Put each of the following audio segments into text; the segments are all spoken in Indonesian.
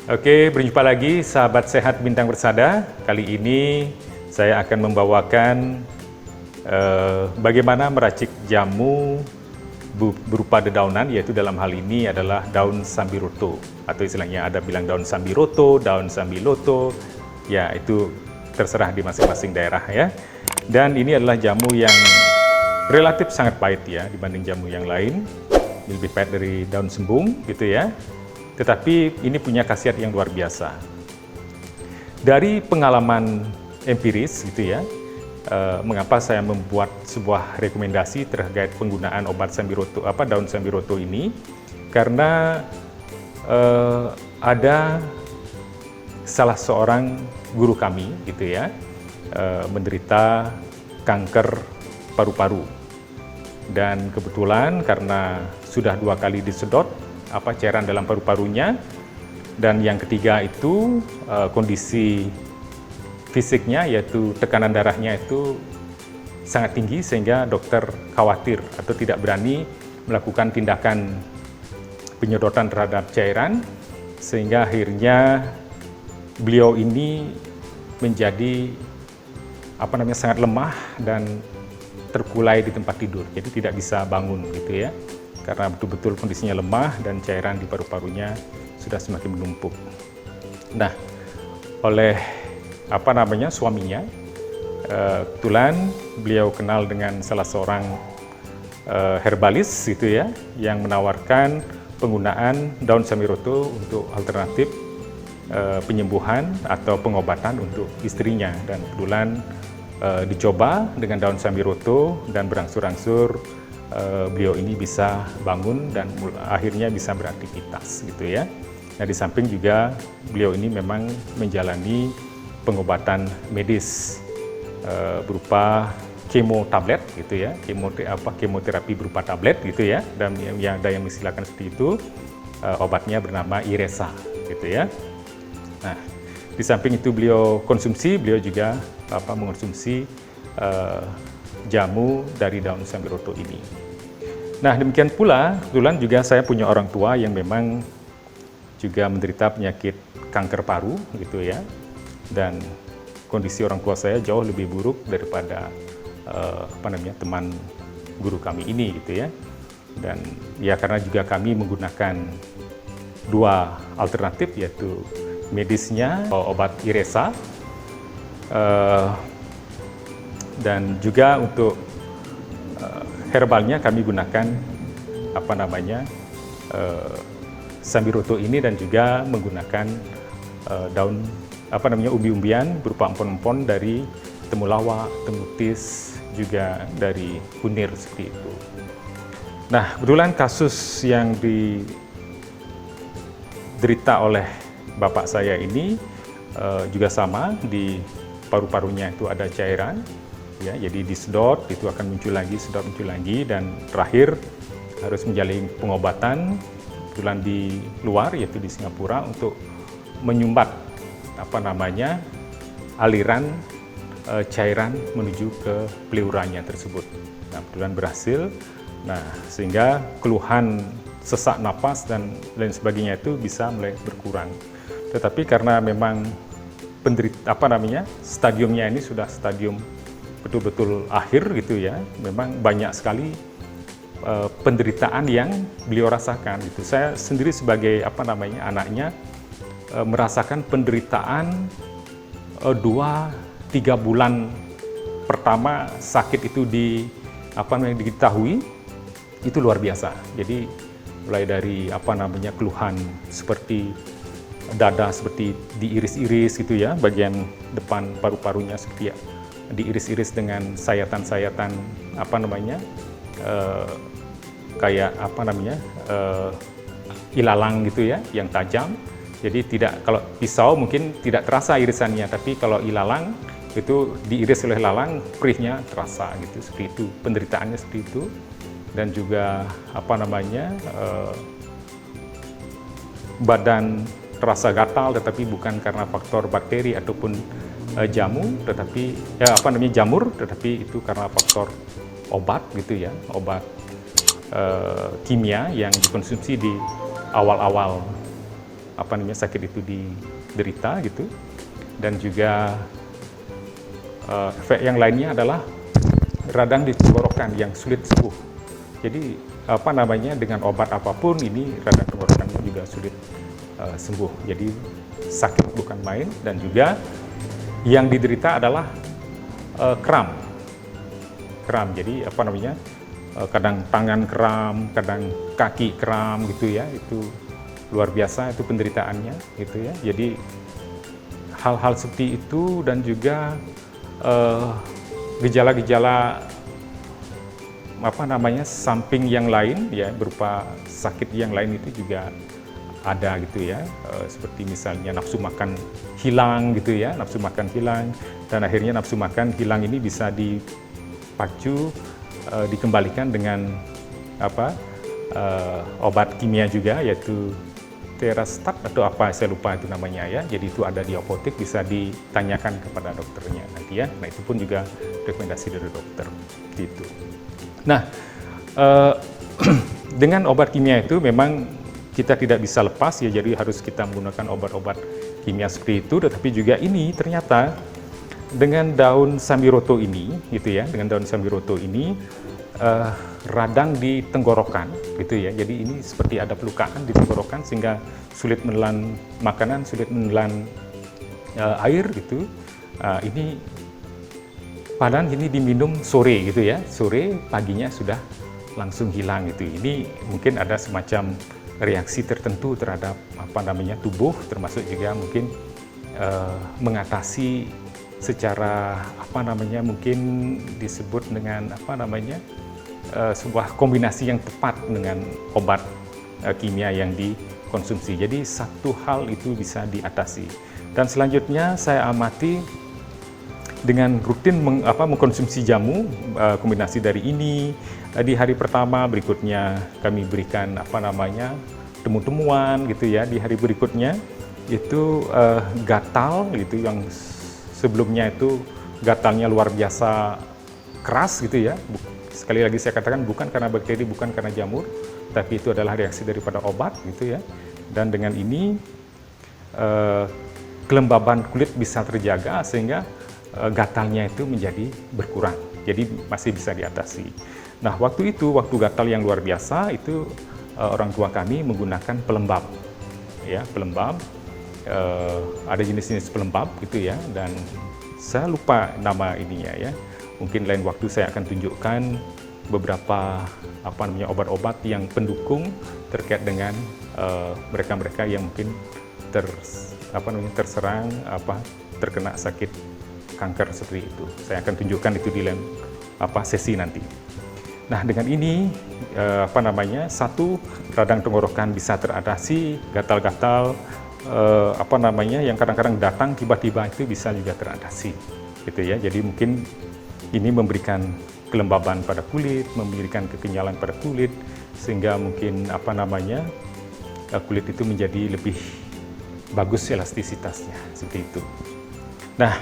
Oke, berjumpa lagi sahabat sehat Bintang Bersada. Kali ini saya akan membawakan bagaimana meracik jamu berupa dedaunan, yaitu dalam hal ini adalah daun sambiroto, atau istilahnya ada bilang daun sambiroto, daun sambiloto, ya itu terserah di masing-masing daerah ya. Dan ini adalah jamu yang relatif sangat pahit ya dibanding jamu yang lain, lebih pahit dari daun sembung gitu ya. Tetapi ini punya khasiat yang luar biasa. Dari pengalaman empiris gitu ya, mengapa saya membuat sebuah rekomendasi terkait penggunaan obat sambiroto, daun sambiroto ini, karena ada salah seorang guru kami gitu ya, menderita kanker paru-paru, dan kebetulan karena sudah 2 kali disedot cairan dalam paru-parunya, dan yang ketiga itu kondisi fisiknya, yaitu tekanan darahnya itu sangat tinggi sehingga dokter khawatir atau tidak berani melakukan tindakan penyedotan terhadap cairan, sehingga akhirnya beliau ini menjadi sangat lemah dan terkulai di tempat tidur, jadi tidak bisa bangun gitu ya, karena betul-betul kondisinya lemah dan cairan di paru-parunya sudah semakin menumpuk. Nah, oleh suaminya, kebetulan beliau kenal dengan salah seorang herbalis gitu ya, yang menawarkan penggunaan daun sambiroto untuk alternatif penyembuhan atau pengobatan untuk istrinya, dan kebetulan dicoba dengan daun sambiroto dan berangsur-angsur beliau ini bisa bangun dan akhirnya bisa beraktivitas gitu ya. Nah, di samping juga beliau ini memang menjalani pengobatan medis berupa kemo tablet gitu ya, kemoterapi berupa tablet gitu ya, dan yang ada yang istilahkan seperti itu, obatnya bernama Iresa gitu ya. Nah, di samping itu beliau juga mengonsumsi jamu dari daun sambiroto ini. Nah, demikian pula kebetulan juga saya punya orang tua yang memang juga menderita penyakit kanker paru gitu ya, dan kondisi orang tua saya jauh lebih buruk daripada teman guru kami ini gitu ya. Dan ya karena juga kami menggunakan 2 alternatif, yaitu medisnya obat Iresa, dan juga untuk herbalnya kami gunakan sambiroto ini, dan juga menggunakan daun umbi-umbian berupa empon-empon dari temulawak, temutis, juga dari kunir seperti itu. Nah, kebetulan kasus yang diderita oleh bapak saya ini juga sama, di paru-parunya itu ada cairan ya, jadi disedot itu akan muncul lagi, sedot muncul lagi, dan terakhir harus menjalani pengobatan kebetulan di luar, yaitu di Singapura, untuk menyumbat aliran cairan menuju ke pleuranya tersebut. Nah, kebetulan berhasil. Nah, sehingga keluhan sesak napas dan lain sebagainya itu bisa mulai berkurang. Tetapi karena memang stadiumnya ini sudah stadium betul-betul akhir gitu ya, memang banyak sekali penderitaan yang beliau rasakan gitu. Saya sendiri sebagai anaknya merasakan penderitaan 2-3 bulan pertama sakit itu diketahui itu luar biasa. Jadi mulai dari keluhan seperti dada seperti diiris-iris gitu ya, bagian depan paru-parunya seperti diiris-iris dengan sayatan-sayatan ilalang gitu ya, yang tajam. Jadi kalau pisau mungkin tidak terasa irisannya, tapi kalau ilalang itu diiris oleh lalang, perihnya terasa gitu, seperti itu penderitaannya seperti itu. Dan juga badan terasa gatal, tetapi bukan karena faktor bakteri ataupun jamur, tetapi itu karena faktor obat gitu ya, obat kimia yang dikonsumsi di awal-awal sakit itu diderita gitu. Dan juga efek yang lainnya adalah radang di tenggorokan yang sulit sembuh. Jadi dengan obat apapun ini radang tenggorokannya juga sulit sembuh. Jadi sakit bukan main, dan juga yang diderita adalah kram. Jadi kadang tangan kram, kadang kaki kram gitu ya. Itu luar biasa itu penderitaannya gitu ya. Jadi hal-hal seperti itu, dan juga gejala-gejala samping yang lain ya, berupa sakit yang lain itu juga ada gitu ya. Seperti misalnya nafsu makan hilang gitu ya, dan akhirnya nafsu makan hilang ini bisa dipacu, dikembalikan dengan obat kimia juga, yaitu Therastat atau apa saya lupa itu namanya ya. Jadi itu ada di apotek, bisa ditanyakan kepada dokternya nanti ya. Nah itu pun juga rekomendasi dari dokter gitu. Nah dengan obat kimia itu memang kita tidak bisa lepas ya, jadi harus kita menggunakan obat-obat kimia seperti itu. Tetapi juga ini ternyata dengan daun sambiroto ini gitu ya, radang di tenggorokan gitu ya. Jadi ini seperti ada pelukaan di tenggorokan sehingga sulit menelan makanan, sulit menelan air gitu. Ini padahal ini diminum sore gitu ya, sore paginya sudah langsung hilang gitu. Ini mungkin ada semacam reaksi tertentu terhadap tubuh, termasuk juga mungkin mengatasi secara mungkin disebut dengan sebuah kombinasi yang tepat dengan obat kimia yang dikonsumsi. Jadi satu hal itu bisa diatasi. Dan selanjutnya saya amati dengan rutin mengkonsumsi jamu, kombinasi dari ini di hari pertama, berikutnya kami berikan temu-temuan gitu ya. Di hari berikutnya itu gatal gitu, yang sebelumnya itu gatalnya luar biasa keras gitu ya. Sekali lagi saya katakan, bukan karena bakteri, bukan karena jamur, tapi itu adalah reaksi daripada obat gitu ya. Dan dengan ini kelembaban kulit bisa terjaga sehingga gatalnya itu menjadi berkurang. Jadi masih bisa diatasi. Nah, waktu gatal yang luar biasa itu orang tua kami menggunakan pelembab. Ya, pelembab. Ada jenis-jenis pelembab gitu ya, dan saya lupa nama ininya ya. Mungkin lain waktu saya akan tunjukkan beberapa obat-obat yang pendukung terkait dengan mereka-mereka yang mungkin terserang terkena sakit kanker seperti itu. Saya akan tunjukkan itu di lain sesi nanti. Nah, dengan ini satu, radang tenggorokan bisa teratasi, gatal-gatal yang kadang-kadang datang tiba-tiba itu bisa juga teratasi gitu ya. Jadi mungkin ini memberikan kelembaban pada kulit, memberikan kekenyalan pada kulit, sehingga mungkin kulit itu menjadi lebih bagus elastisitasnya seperti itu. Nah,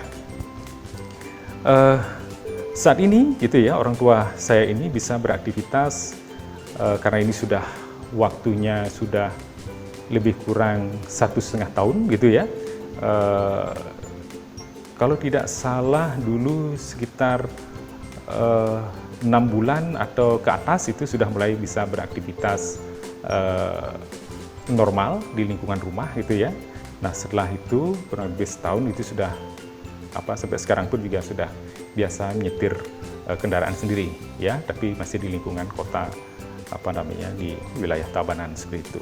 saat ini gitu ya, orang tua saya ini bisa beraktivitas karena ini sudah waktunya sudah lebih kurang 1,5 tahun gitu ya. Kalau tidak salah dulu sekitar 6 bulan atau ke atas itu sudah mulai bisa beraktivitas normal di lingkungan rumah gitu ya. Nah, setelah itu kurang lebih setahun itu sudah sampai sekarang pun juga sudah biasa menyetir kendaraan sendiri ya, tapi masih di lingkungan kota di wilayah Tabanan seperti itu.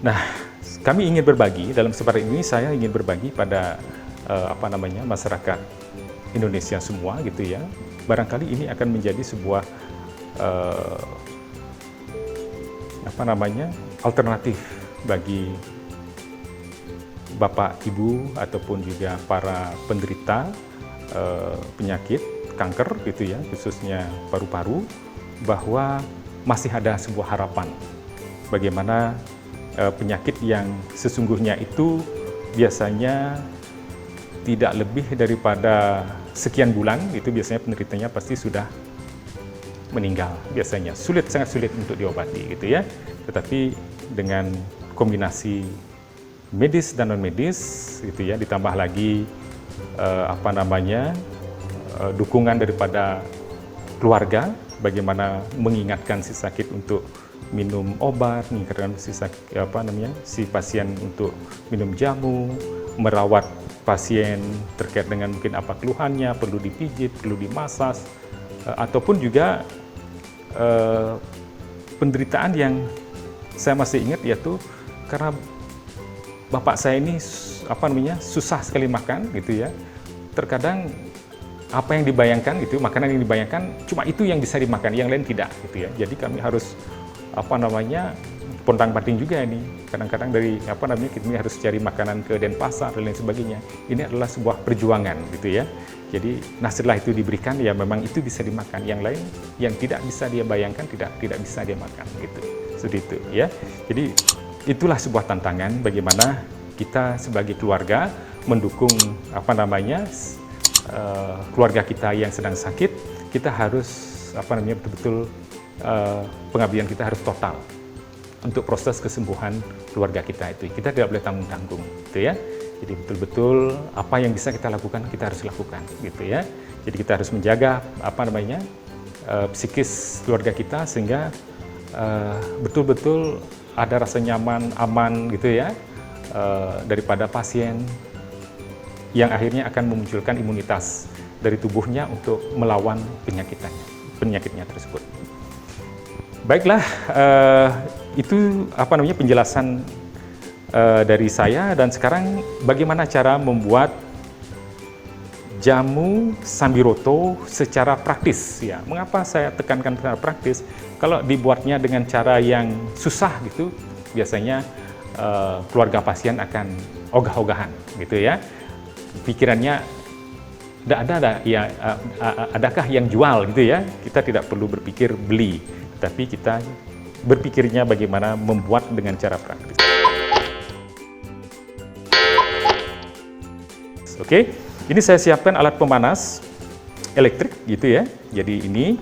Nah, kami ingin berbagi dalam kesempatan ini, saya ingin berbagi pada masyarakat Indonesia semua gitu ya. Barangkali ini akan menjadi sebuah alternatif bagi Bapak, Ibu ataupun juga para penderita penyakit kanker gitu ya, khususnya paru-paru, bahwa masih ada sebuah harapan bagaimana penyakit yang sesungguhnya itu biasanya tidak lebih daripada sekian bulan, itu biasanya penderitanya pasti sudah meninggal. Biasanya sangat sulit untuk diobati gitu ya. Tetapi dengan kombinasi medis dan non medis, gitu ya. Ditambah lagi dukungan daripada keluarga, bagaimana mengingatkan si sakit untuk minum obat, mengingatkan si pasien untuk minum jamu, merawat pasien terkait dengan mungkin apa keluhannya, perlu dipijit, perlu dimasas, ataupun juga penderitaan yang saya masih ingat, yaitu karena bapak saya ini susah sekali makan, gitu ya. Terkadang apa yang dibayangkan gitu, makanan yang dibayangkan cuma itu yang bisa dimakan, yang lain tidak, gitu ya. Jadi kami harus pontang-panting juga ini. Kadang-kadang dari kita harus cari makanan ke Denpasar dan lain sebagainya. Ini adalah sebuah perjuangan, gitu ya. Jadi setelah itu diberikan, ya memang itu bisa dimakan. Yang lain yang tidak bisa dia bayangkan tidak bisa dia makan, gitu. Seperti itu ya. Jadi itulah sebuah tantangan bagaimana kita sebagai keluarga mendukung keluarga kita yang sedang sakit. Kita harus betul-betul pengabdian kita harus total untuk proses kesembuhan keluarga kita itu. Kita tidak boleh tanggung-tanggung, gitu ya. Jadi betul-betul apa yang bisa kita lakukan, kita harus lakukan, gitu ya. Jadi kita harus menjaga psikis keluarga kita sehingga betul-betul ada rasa nyaman, aman, gitu ya, daripada pasien yang akhirnya akan memunculkan imunitas dari tubuhnya untuk melawan penyakitnya tersebut. Baiklah, itu penjelasan dari saya. Dan sekarang bagaimana cara membuat jamu Sambiroto secara praktis ya. Mengapa saya tekankan secara praktis? Kalau dibuatnya dengan cara yang susah gitu, biasanya keluarga pasien akan ogah-ogahan, gitu ya. Pikirannya adakah yang jual, gitu ya. Kita tidak perlu berpikir beli, tapi kita berpikirnya bagaimana membuat dengan cara praktis. Oke, ini saya siapkan alat pemanas elektrik, gitu ya. Jadi ini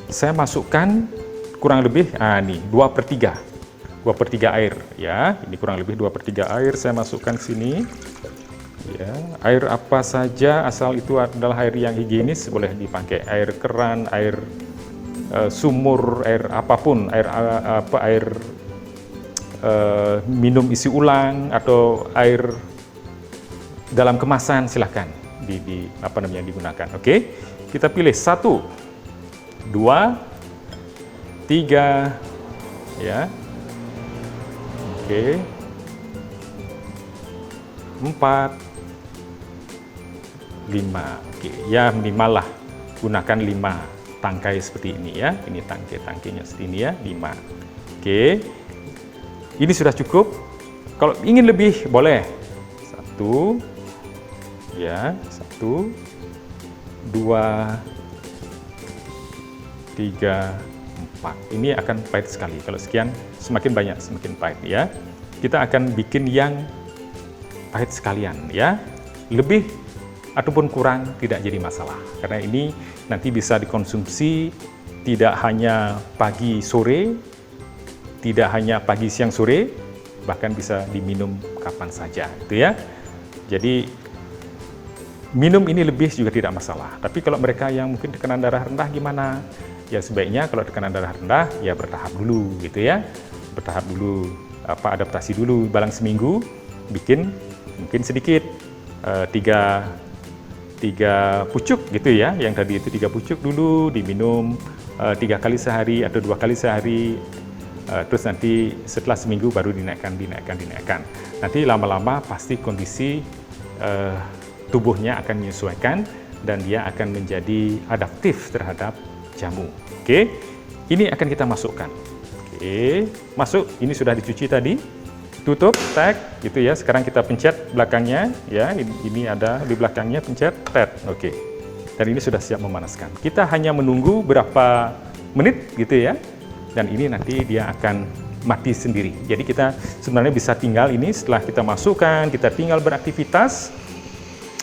saya masukkan kurang lebih nih 2/3 air ya. Ini kurang lebih 2/3 air saya masukkan sini. Ya, air apa saja asal itu adalah air yang higienis, boleh dipakai air keran, air sumur, air apapun, air minum isi ulang atau air dalam kemasan, silahkan digunakan. Oke, kita pilih 1, 2, 3 ya. Oke. 4, 5. Oke, ya minimal lah gunakan 5 tangkai seperti ini ya. Ini tangkai-tangkainya seperti ini ya, 5. Oke. Ini sudah cukup. Kalau ingin lebih boleh. 1 ya, 1, 2, 3, 4. Ini akan pahit sekali. Kalau sekian, semakin banyak semakin pahit ya. Kita akan bikin yang pahit sekalian ya. Lebih ataupun kurang tidak jadi masalah. Karena ini nanti bisa dikonsumsi tidak hanya pagi sore, tidak hanya pagi siang sore, bahkan bisa diminum kapan saja, gitu ya. Jadi minum ini lebih juga tidak masalah. Tapi kalau mereka yang mungkin tekanan darah rendah gimana? Ya sebaiknya kalau tekanan darah rendah ya bertahap dulu, gitu ya. Bertahap dulu, adaptasi dulu, barang seminggu bikin mungkin sedikit 3 pucuk, gitu ya. Yang tadi itu 3 pucuk dulu diminum 3 kali sehari atau 2 kali sehari. Terus nanti setelah seminggu baru dinaikkan. Nanti lama-lama pasti kondisi tubuhnya akan menyesuaikan dan dia akan menjadi adaptif terhadap jamu. Oke, ini akan kita masukkan. Oke, masuk. Ini sudah dicuci tadi. Tutup, tag, gitu ya. Sekarang kita pencet belakangnya, ya. Ini ada di belakangnya, pencet, tet. Oke. Dan ini sudah siap memanaskan. Kita hanya menunggu berapa menit, gitu ya. Dan ini nanti dia akan mati sendiri. Jadi kita sebenarnya bisa tinggal ini setelah kita masukkan, kita tinggal beraktivitas,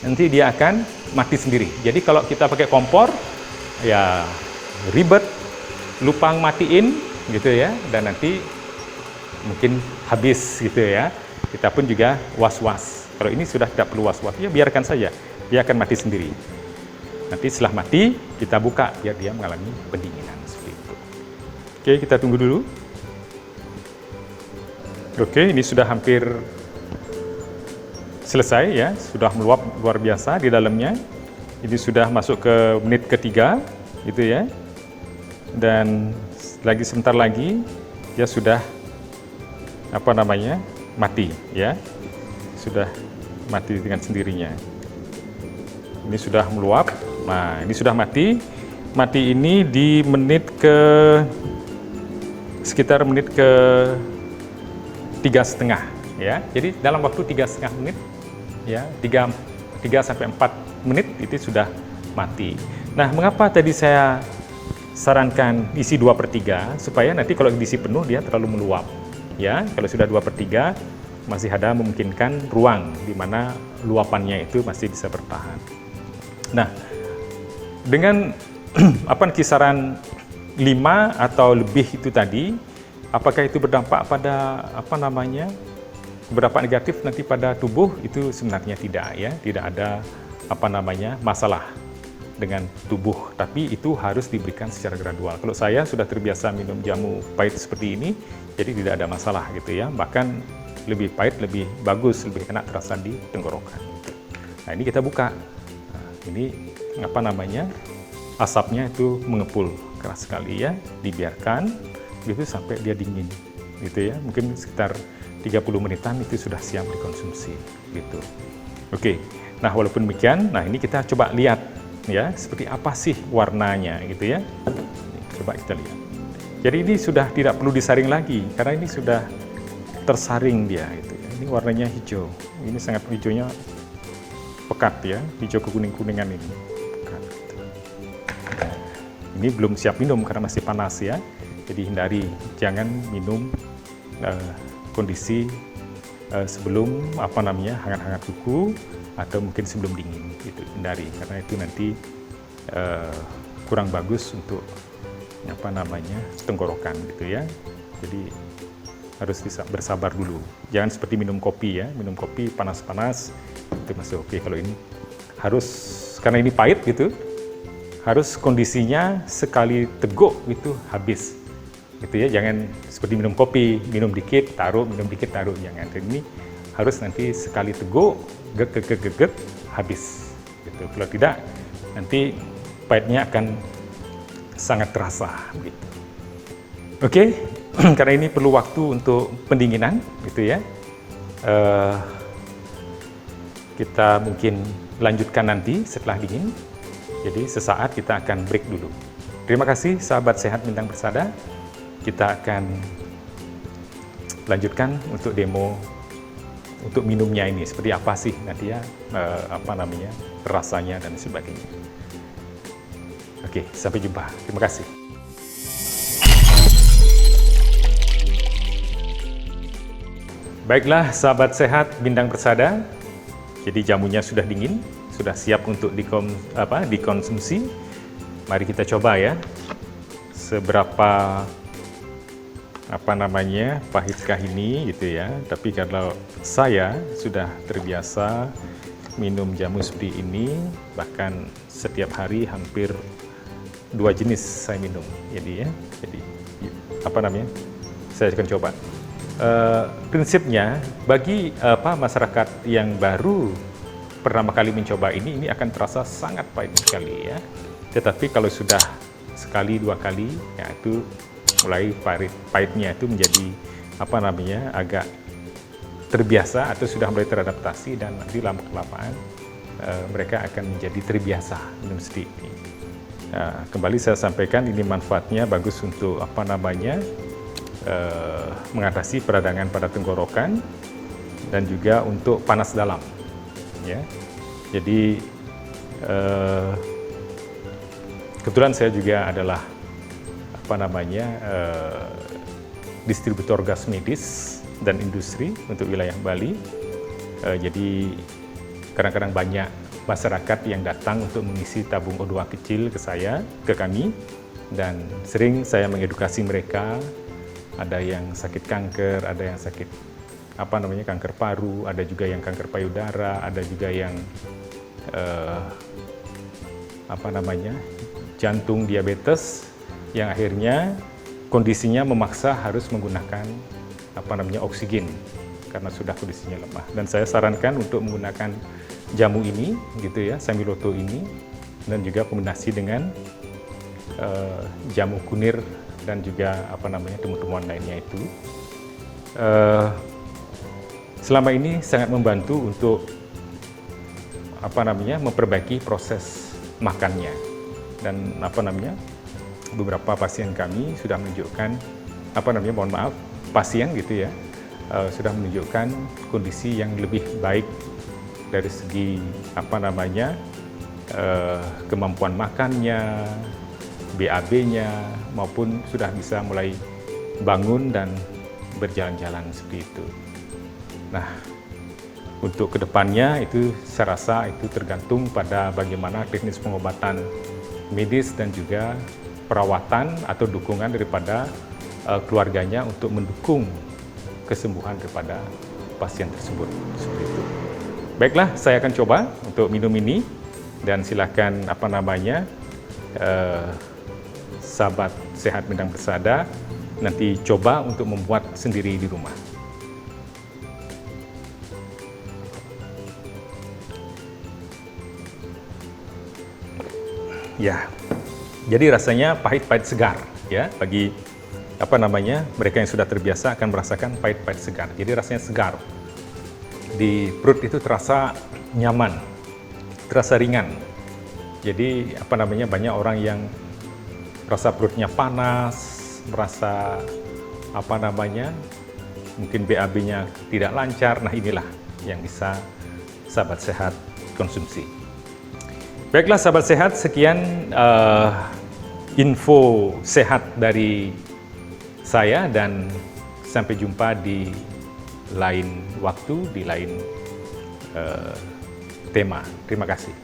nanti dia akan mati sendiri. Jadi kalau kita pakai kompor, ya ribet, lupa matiin, gitu ya. Dan nanti mungkin habis gitu ya. Kita pun juga was-was. Kalau ini sudah tidak perlu was-was, ya biarkan saja, dia akan mati sendiri. Nanti setelah mati, kita buka biar dia mengalami pendinginan seperti itu. Oke, kita tunggu dulu. Oke, ini sudah hampir selesai ya, sudah meluap luar biasa di dalamnya. Ini sudah masuk ke menit ketiga, gitu ya. Dan lagi sebentar lagi dia sudah mati ya, sudah mati dengan sendirinya. Ini sudah meluap. Nah, ini sudah mati. Mati ini di sekitar menit ke 3,5 ya. Jadi dalam waktu 3,5 menit ya, 3 sampai 4 menit itu sudah mati. Nah, mengapa tadi saya sarankan isi 2/3 supaya nanti kalau diisi penuh dia terlalu meluap ya. Kalau sudah 2/3 masih ada memungkinkan ruang di mana luapannya itu masih bisa bertahan. Nah, dengan kisaran 5 atau lebih itu tadi, apakah itu berdampak pada berdampak negatif nanti pada tubuh? Itu sebenarnya tidak ya, tidak ada masalah dengan tubuh, tapi itu harus diberikan secara gradual. Kalau saya sudah terbiasa minum jamu pahit seperti ini, jadi tidak ada masalah gitu ya. Bahkan lebih pahit, lebih bagus, lebih enak terasa di tenggorokan. Nah, ini kita buka. Nah, ini asapnya itu mengepul keras sekali ya, dibiarkan gitu sampai dia dingin gitu ya. Mungkin sekitar 30 menitan itu sudah siap dikonsumsi gitu. Oke. Nah, walaupun demikian, nah ini kita coba lihat ya, seperti apa sih warnanya gitu ya. Coba kita lihat. Jadi ini sudah tidak perlu disaring lagi karena ini sudah tersaring dia gitu ya. Ini warnanya hijau. Ini sangat hijaunya pekat ya, hijau kekuning-kuningan ini. Pekat, gitu. Ini belum siap minum karena masih panas ya. Jadi hindari, jangan minum kondisi sebelum hangat-hangat kuku atau mungkin sebelum dingin gitu, hindari karena itu nanti kurang bagus untuk tenggorokan gitu ya. Jadi harus bisa bersabar dulu. Jangan seperti minum kopi ya, minum kopi panas-panas itu masih oke. Kalau ini harus, karena ini pahit gitu, harus kondisinya sekali teguk itu habis gitu ya. Jangan seperti minum kopi, minum dikit taruh, jangan. Ini harus nanti sekali teguk gegek habis gitu. Kalau tidak nanti pahitnya akan sangat terasa gitu. Oke. Karena ini perlu waktu untuk pendinginan gitu ya. Kita mungkin lanjutkan nanti setelah dingin. Jadi sesaat kita akan break dulu. Terima kasih sahabat sehat Bintang Persada. Kita akan lanjutkan untuk demo untuk minumnya ini, seperti apa sih nanti ya, rasanya dan sebagainya. Oke, sampai jumpa. Terima kasih. Baiklah sahabat sehat Bintang Persada, jadi jamunya sudah dingin, sudah siap untuk dikonsumsi. Mari kita coba ya, seberapa pahitkah ini gitu ya. Tapi kalau saya sudah terbiasa minum jamu seperti ini, bahkan setiap hari hampir 2 jenis saya minum. Jadi saya akan coba. Prinsipnya bagi masyarakat yang baru pertama kali mencoba ini akan terasa sangat pahit sekali ya. Tetapi kalau sudah sekali 2 kali, ya itu mulai pahitnya itu menjadi agak terbiasa atau sudah mulai teradaptasi, dan nanti lama-kelamaan mereka akan menjadi terbiasa minum seperti ini. Nah, kembali saya sampaikan ini manfaatnya bagus untuk mengatasi peradangan pada tenggorokan dan juga untuk panas dalam ya. Jadi kebetulan saya juga adalah distributor gas medis dan industri untuk wilayah Bali. Jadi kadang-kadang banyak masyarakat yang datang untuk mengisi tabung O2 kecil ke kami, dan sering saya mengedukasi mereka ada yang sakit kanker, ada yang sakit kanker paru, ada juga yang kanker payudara, ada juga yang jantung, diabetes, yang akhirnya kondisinya memaksa harus menggunakan oksigen karena sudah kondisinya lemah. Dan saya sarankan untuk menggunakan jamu ini, gitu ya, Sambiloto ini, dan juga kombinasi dengan jamu kunir dan juga temuan-temuan lainnya itu. Selama ini sangat membantu untuk memperbaiki proses makannya, dan beberapa pasien kami sudah menunjukkan pasien gitu ya, sudah menunjukkan kondisi yang lebih baik dari segi kemampuan makannya, BAB-nya, maupun sudah bisa mulai bangun dan berjalan-jalan seperti itu. Nah, untuk kedepannya itu saya rasa itu tergantung pada bagaimana teknis pengobatan medis dan juga perawatan atau dukungan daripada keluarganya untuk mendukung kesembuhan daripada pasien tersebut, seperti itu. Baiklah, saya akan coba untuk minum ini, dan silakan sahabat sehat Minang Persada nanti coba untuk membuat sendiri di rumah. Ya, jadi rasanya pahit-pahit segar ya, bagi mereka yang sudah terbiasa akan merasakan pahit-pahit segar. Jadi rasanya segar. Di perut itu terasa nyaman, terasa ringan. Jadi banyak orang yang rasa perutnya panas, merasa mungkin BAB-nya tidak lancar. Nah, inilah yang bisa sahabat sehat konsumsi. Baiklah sahabat sehat, sekian info sehat dari saya, dan sampai jumpa di lain waktu, di lain tema. Terima kasih.